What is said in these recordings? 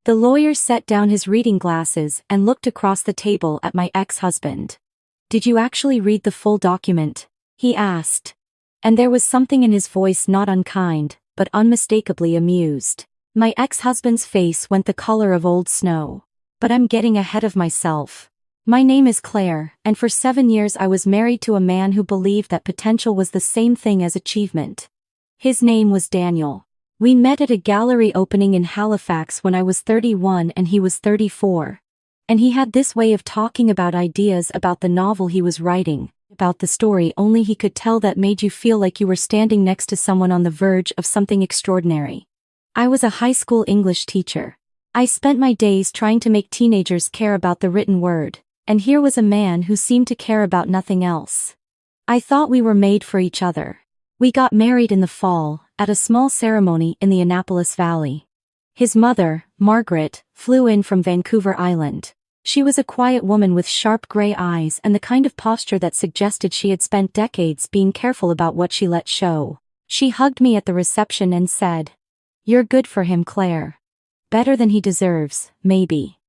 The lawyer set down his reading glasses and looked across the table at my ex-husband. "Did you actually read the full document?" he asked. And there was something in his voice not unkind, but unmistakably amused. My ex-husband's face went the color of old snow. "But I'm getting ahead of myself. My name is Claire, and for 7 years I was married to a man who believed that potential was the same thing as achievement. His name was Daniel. We met at a gallery opening in Halifax when I was 31 and he was 34. And he had this way of talking about ideas about the novel he was writing, about the story only he could tell that made you feel like you were standing next to someone on the verge of something extraordinary. I was a high school English teacher. I spent my days trying to make teenagers care about the written word, and here was a man who seemed to care about nothing else. I thought we were made for each other. We got married in the fall, at a small ceremony in the Annapolis Valley. His mother, Margaret, flew in from Vancouver Island. She was a quiet woman with sharp gray eyes and the kind of posture that suggested she had spent decades being careful about what she let show. She hugged me at the reception and said, "You're good for him, Claire. Better than he deserves, maybe.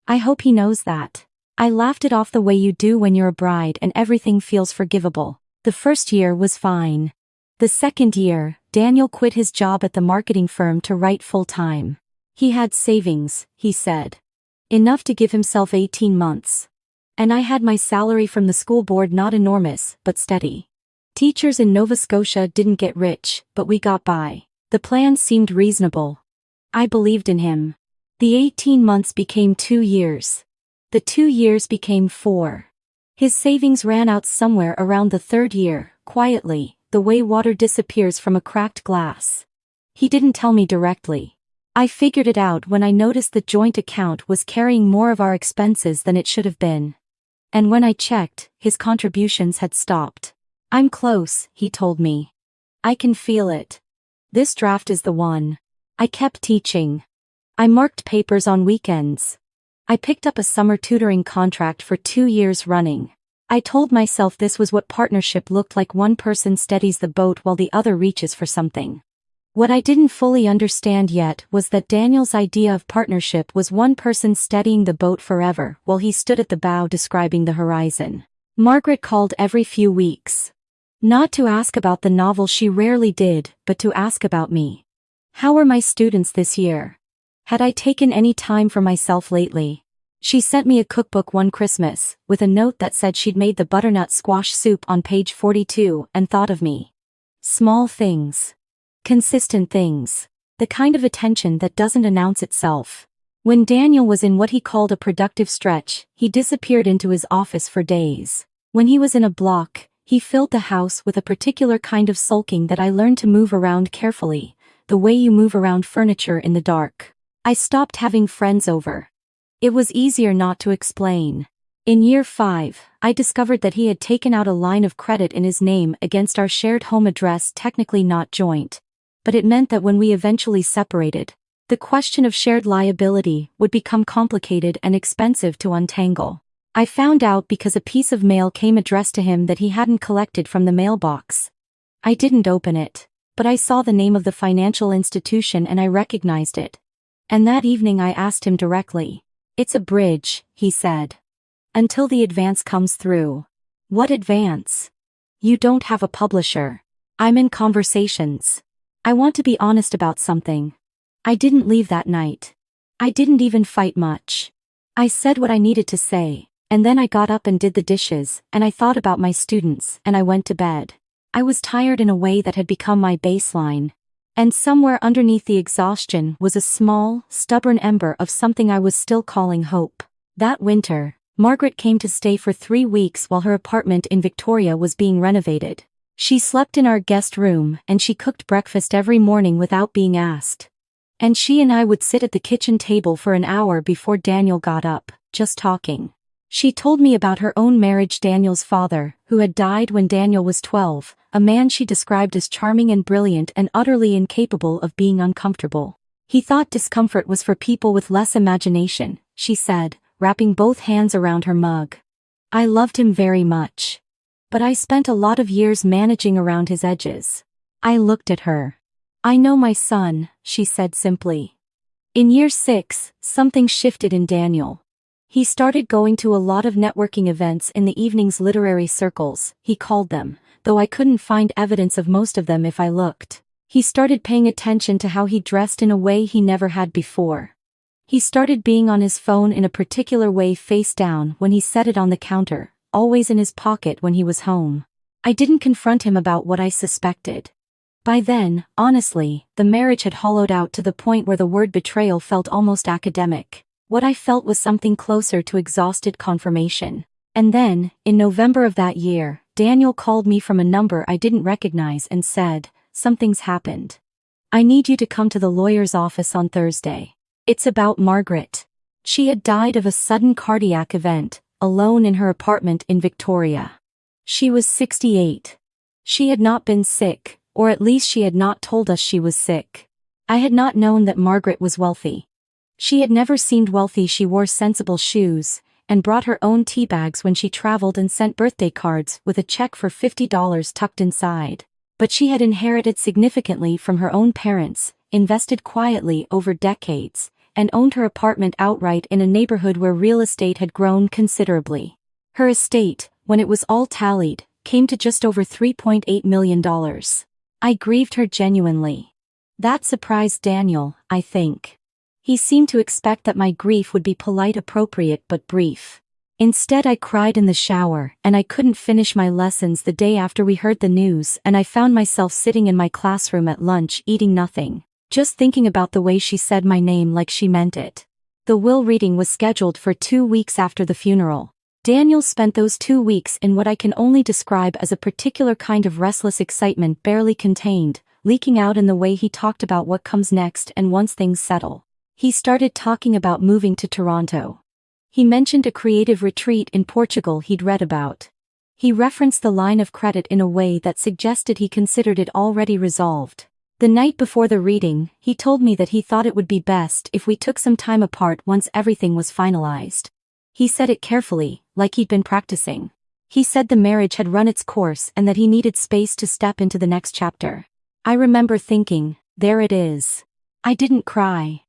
I hope he knows that." I laughed it off the way you do when you're a bride and everything feels forgivable. The first year was fine. The second year, Daniel quit his job at the marketing firm to write full-time. He had savings, he said. Enough to give himself 18 months. And I had my salary from the school board, not enormous, but steady. Teachers in Nova Scotia didn't get rich, but we got by. The plan seemed reasonable. I believed in him. The 18 months became 2 years. The 2 years became 4. His savings ran out somewhere around the 3rd year, quietly, the way water disappears from a cracked glass. He didn't tell me directly. I figured it out when I noticed the joint account was carrying more of our expenses than it should have been. And when I checked, his contributions had stopped. "I'm close," he told me. "I can feel it. This draft is the one." I kept teaching. I marked papers on weekends. I picked up a summer tutoring contract for 2 years running. I told myself this was what partnership looked like: one person steadies the boat while the other reaches for something. What I didn't fully understand yet was that Daniel's idea of partnership was one person steadying the boat forever while he stood at the bow describing the horizon. Margaret called every few weeks. Not to ask about the novel, she rarely did, but to ask about me. How were my students this year? Had I taken any time for myself lately? She sent me a cookbook one Christmas, with a note that said she'd made the butternut squash soup on page 42 and thought of me. Small things. Consistent things. The kind of attention that doesn't announce itself. When Daniel was in what he called a productive stretch, he disappeared into his office for days. When he was in a block, he filled the house with a particular kind of sulking that I learned to move around carefully, the way you move around furniture in the dark. I stopped having friends over. It was easier not to explain. In year 5, I discovered that he had taken out a line of credit in his name against our shared home address, technically not joint. But it meant that when we eventually separated, the question of shared liability would become complicated and expensive to untangle. I found out because a piece of mail came addressed to him that he hadn't collected from the mailbox. I didn't open it, but I saw the name of the financial institution and I recognized it. And that evening I asked him directly. "It's a bridge," he said. "Until the advance comes through." "What advance?" "You don't have a publisher." "I'm in conversations. I want to be honest about something." I didn't leave that night. I didn't even fight much. I said what I needed to say, and then I got up and did the dishes, and I thought about my students, and I went to bed. I was tired in a way that had become my baseline. And somewhere underneath the exhaustion was a small, stubborn ember of something I was still calling hope. That winter, Margaret came to stay for 3 weeks while her apartment in Victoria was being renovated. She slept in our guest room and she cooked breakfast every morning without being asked. And she and I would sit at the kitchen table for an hour before Daniel got up, just talking. She told me about her own marriage. Daniel's father, who had died when Daniel was 12, a man she described as charming and brilliant and utterly incapable of being uncomfortable. He thought discomfort was for people with less imagination, she said, wrapping both hands around her mug. I loved him very much. But I spent a lot of years managing around his edges. I looked at her. "I know my son," she said simply. In year 6, something shifted in Daniel. He started going to a lot of networking events in the evening's literary circles, he called them, though I couldn't find evidence of most of them if I looked. He started paying attention to how he dressed in a way he never had before. He started being on his phone in a particular way face down when he set it on the counter, always in his pocket when he was home. I didn't confront him about what I suspected. By then, honestly, the marriage had hollowed out to the point where the word betrayal felt almost academic. What I felt was something closer to exhausted confirmation. And then, in November of that year, Daniel called me from a number I didn't recognize and said, "Something's happened. I need you to come to the lawyer's office on Thursday. It's about Margaret. She had died of a sudden cardiac event, alone in her apartment in Victoria. She was 68. She had not been sick, or at least she had not told us she was sick. I had not known that Margaret was wealthy. She had never seemed wealthy. She wore sensible shoes, and brought her own tea bags when she traveled and sent birthday cards with a check for $50 tucked inside. But she had inherited significantly from her own parents, invested quietly over decades, and owned her apartment outright in a neighborhood where real estate had grown considerably. Her estate, when it was all tallied, came to just over $3.8 million. I grieved her genuinely. That surprised Daniel, I think. He seemed to expect that my grief would be polite, appropriate, but brief. Instead, I cried in the shower, and I couldn't finish my lessons the day after we heard the news, and I found myself sitting in my classroom at lunch eating nothing, just thinking about the way she said my name like she meant it. The will reading was scheduled for 2 weeks after the funeral. Daniel spent those 2 weeks in what I can only describe as a particular kind of restless excitement barely contained, leaking out in the way he talked about what comes next and once things settle. He started talking about moving to Toronto. He mentioned a creative retreat in Portugal he'd read about. He referenced the line of credit in a way that suggested he considered it already resolved. The night before the reading, he told me that he thought it would be best if we took some time apart once everything was finalized. He said it carefully, like he'd been practicing. He said the marriage had run its course and that he needed space to step into the next chapter. I remember thinking, there it is. I didn't cry.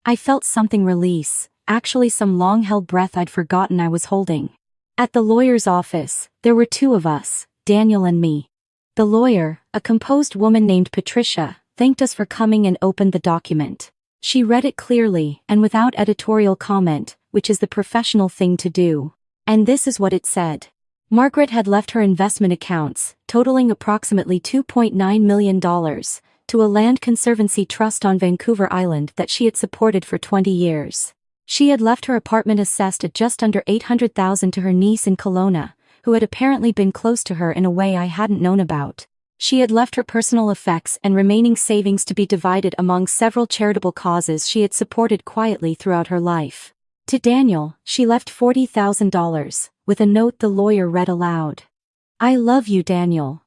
I felt something release, actually some long-held breath I'd forgotten I was holding. At the lawyer's office, there were 2 of us, Daniel and me. The lawyer, a composed woman named Patricia, thanked us for coming and opened the document. She read it clearly and without editorial comment, which is the professional thing to do. And this is what it said. Margaret had left her investment accounts, totaling approximately $2.9 million, to a land conservancy trust on Vancouver Island that she had supported for 20 years. She had left her apartment assessed at just under $800,000 to her niece in Kelowna, who had apparently been close to her in a way I hadn't known about. She had left her personal effects and remaining savings to be divided among several charitable causes she had supported quietly throughout her life. To Daniel, she left $40,000, with a note the lawyer read aloud. "I love you, Daniel.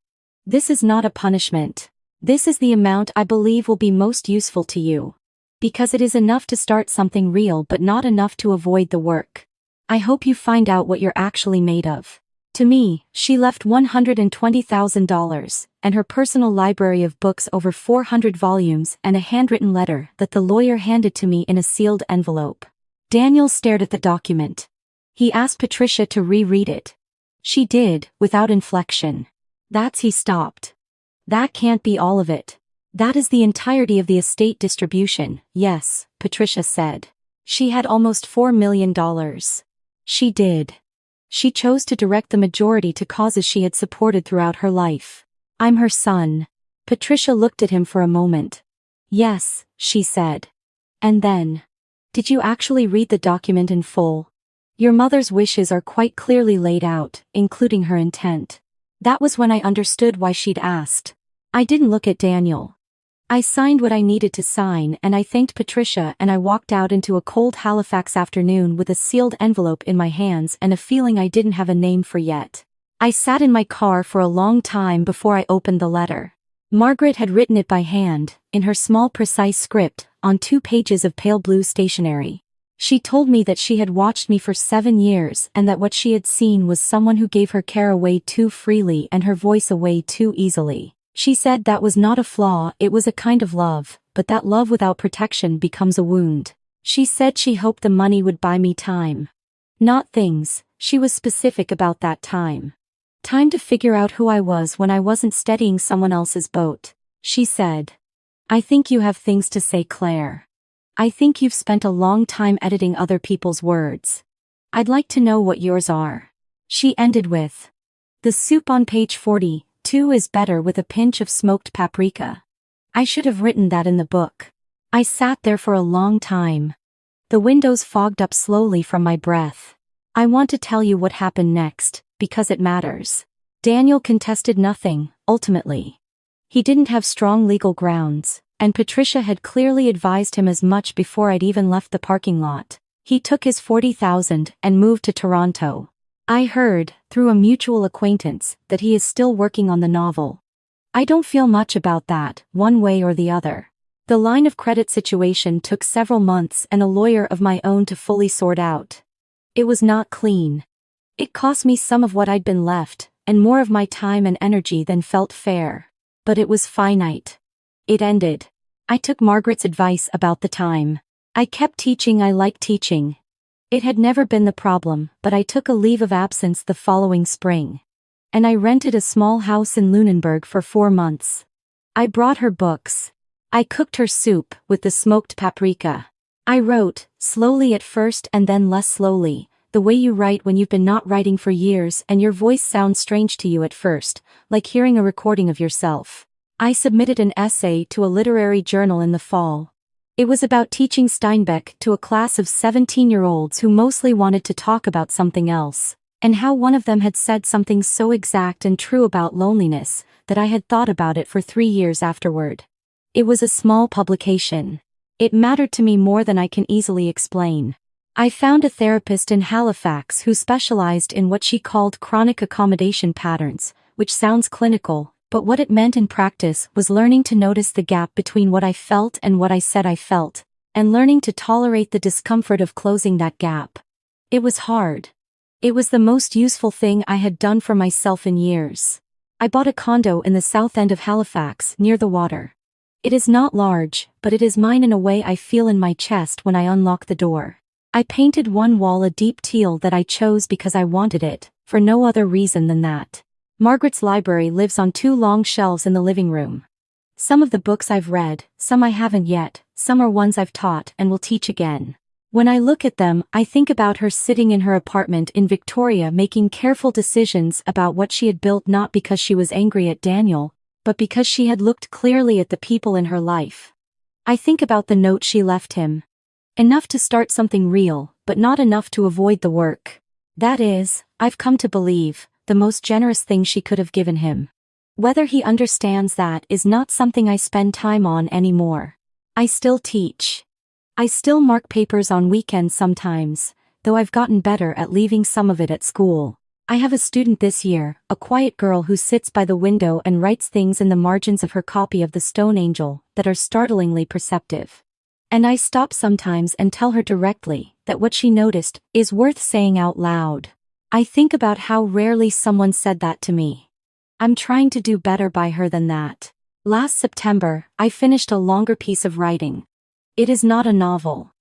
This is not a punishment. This is the amount I believe will be most useful to you. Because it is enough to start something real but not enough to avoid the work. I hope you find out what you're actually made of." To me, she left $120,000, and her personal library of books over 400 volumes and a handwritten letter that the lawyer handed to me in a sealed envelope. Daniel stared at the document. He asked Patricia to reread it. She did, without inflection. He stopped. "That can't be all of it. That is the entirety of the estate distribution." "Yes," Patricia said. "She had almost $4 million. She did. She chose to direct the majority to causes she had supported throughout her life. I'm her son." Patricia looked at him for a moment. "Yes," she said. And then, "Did you actually read the document in full? Your mother's wishes are quite clearly laid out, including her intent." That was when I understood why she'd asked. I didn't look at Daniel. I signed what I needed to sign and I thanked Patricia and I walked out into a cold Halifax afternoon with a sealed envelope in my hands and a feeling I didn't have a name for yet. I sat in my car for a long time before I opened the letter. Margaret had written it by hand, in her small precise script, on 2 pages of pale blue stationery. She told me that she had watched me for 7 years and that what she had seen was someone who gave her care away too freely and her voice away too easily. She said that was not a flaw, it was a kind of love, but that love without protection becomes a wound. She said she hoped the money would buy me time. Not things, she was specific about that time. Time to figure out who I was when I wasn't steadying someone else's boat. She said. I think you have things to say, Claire. I think you've spent a long time editing other people's words. I'd like to know what yours are. She ended with. The soup on page 42 is better with a pinch of smoked paprika. I should have written that in the book. I sat there for a long time. The windows fogged up slowly from my breath. I want to tell you what happened next, because it matters. Daniel contested nothing, ultimately. He didn't have strong legal grounds, and Patricia had clearly advised him as much before I'd even left the parking lot. He took his $40,000 and moved to Toronto. I heard, through a mutual acquaintance, that he is still working on the novel. I don't feel much about that, one way or the other. The line of credit situation took several months and a lawyer of my own to fully sort out. It was not clean. It cost me some of what I'd been left, and more of my time and energy than felt fair. But it was finite. It ended. I took Margaret's advice about the time. I kept teaching. I liked teaching. It had never been the problem, but I took a leave of absence the following spring. And I rented a small house in Lunenburg for 4 months. I brought her books. I cooked her soup with the smoked paprika. I wrote, slowly at first and then less slowly, the way you write when you've been not writing for years and your voice sounds strange to you at first, like hearing a recording of yourself. I submitted an essay to a literary journal in the fall. It was about teaching Steinbeck to a class of 17-year-olds who mostly wanted to talk about something else, and how one of them had said something so exact and true about loneliness that I had thought about it for 3 years afterward. It was a small publication. It mattered to me more than I can easily explain. I found a therapist in Halifax who specialized in what she called chronic accommodation patterns, which sounds clinical, but what it meant in practice was learning to notice the gap between what I felt and what I said I felt, and learning to tolerate the discomfort of closing that gap. It was hard. It was the most useful thing I had done for myself in years. I bought a condo in the south end of Halifax, near the water. It is not large, but it is mine in a way I feel in my chest when I unlock the door. I painted one wall a deep teal that I chose because I wanted it, for no other reason than that. Margaret's library lives on 2 long shelves in the living room. Some of the books I've read, some I haven't yet, some are ones I've taught and will teach again. When I look at them, I think about her sitting in her apartment in Victoria making careful decisions about what she had built, not because she was angry at Daniel, but because she had looked clearly at the people in her life. I think about the note she left him. Enough to start something real, but not enough to avoid the work. That is, I've come to believe, the most generous thing she could have given him. Whether he understands that is not something I spend time on anymore. I still teach. I still mark papers on weekends sometimes, though I've gotten better at leaving some of it at school. I have a student this year, a quiet girl who sits by the window and writes things in the margins of her copy of The Stone Angel that are startlingly perceptive. And I stop sometimes and tell her directly that what she noticed is worth saying out loud. I think about how rarely someone said that to me. I'm trying to do better by her than that. Last September, I finished a longer piece of writing. It is not a novel.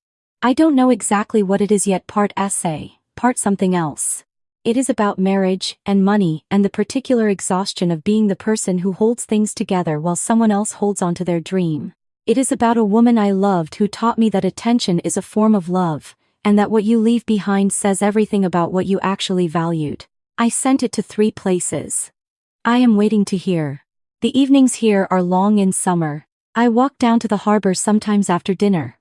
I don't know exactly what it is yet, part essay, part something else. It is about marriage and money and the particular exhaustion of being the person who holds things together while someone else holds on to their dream. It is about a woman I loved who taught me that attention is a form of love, and that what you leave behind says everything about what you actually valued. I sent it to 3 places. I am waiting to hear. The evenings here are long in summer. I walk down to the harbor sometimes after dinner.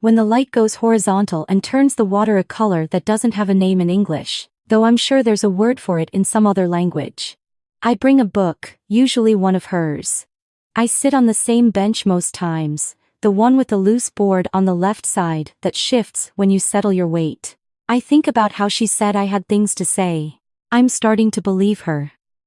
When the light goes horizontal and turns the water a color that doesn't have a name in English, though I'm sure there's a word for it in some other language. I bring a book, usually one of hers. I sit on the same bench most times, the one with the loose board on the left side that shifts when you settle your weight. I think about how she said I had things to say. I'm starting to believe her.